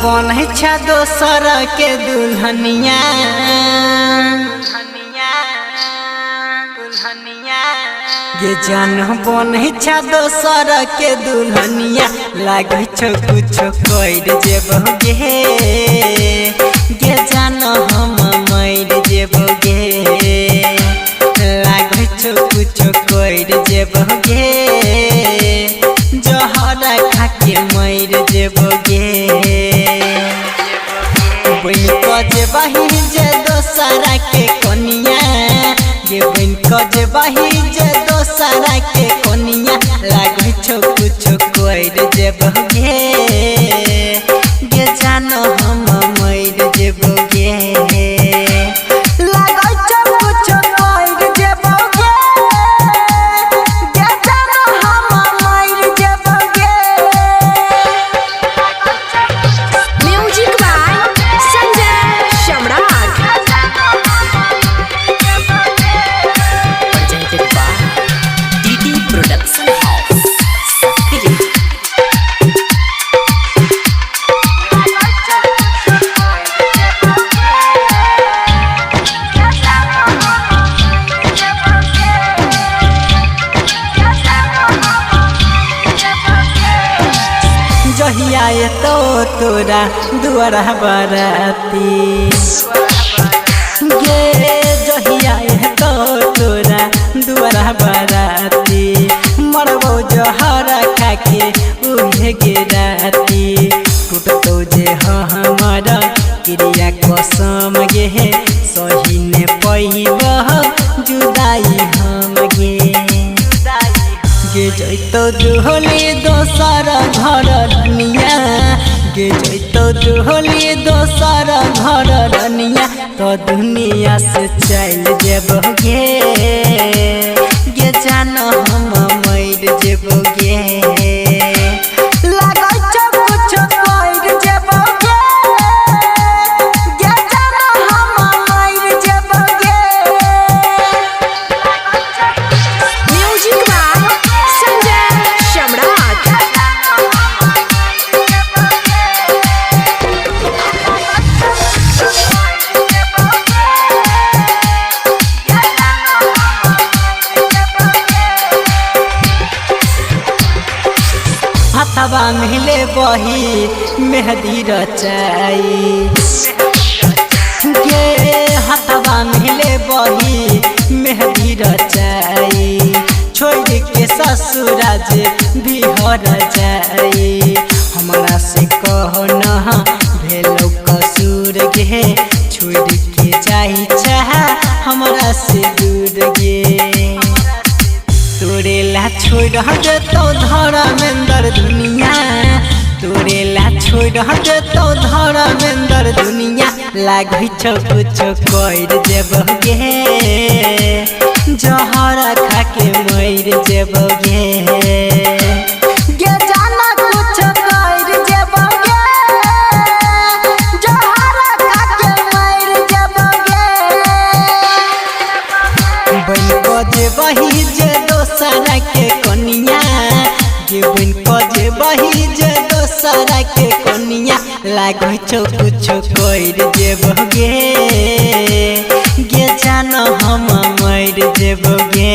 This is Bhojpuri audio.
बने छा दोसर के दुल्हनिया गे जान बने छा दोसर के दुल्हनिया लागे छो कुछ कर जेबोगे गे जान हम मर जेबोगे लागे छो कुछ कर जेबोगे जहर खा के मर जेबोगे बन कजे बही जे दोसरा के कनिया गे बन कजे बही जे दोसरा के कनिया लागे छो कुछ कर जेबोगे गे जानो हम मर जेबोगे जहिया तो तोरा दुआरा बराती गे जहिया तो तोरा दुआरा बराती मरबो जहर खा के उहे गे राती टूटतो जे हमारा क्रिया कसम गे सही ने पहिब जुदाई हम गे गे जैतो दुहली दोसर घर रनिया गे जैतो दुहली दोसर घर रनिया तो दुनिया से चल जेबोगे गे जानो हम मर जेबोगे हथवा मिले बही मेहंदी रचाई गे हथवा मिले बही मेहंदी रचाई छोड़ के ससुराज भी हर जाई हमरा से कहो न भेलो कसूर गे छोड़ के जाई चाह हमरा से दूर गे तोरेला छोड़ देतो धर्मेंद्र दुनिया तोरेला छोड़ देतो धर्मेंद्र दुनिया लागे छो कुछ कर जेबोगे जहर खा के मर जेबोगे गे जाना कुछ कर जेबोगे जहर खा के मर जेबोगे बन कजे बही जे दोसरा के कनिया गे बन कजे बही जे दोसरा के कनिया लागे छो कुछ कर जेबोगे गे जानो हम मर जेबोगे।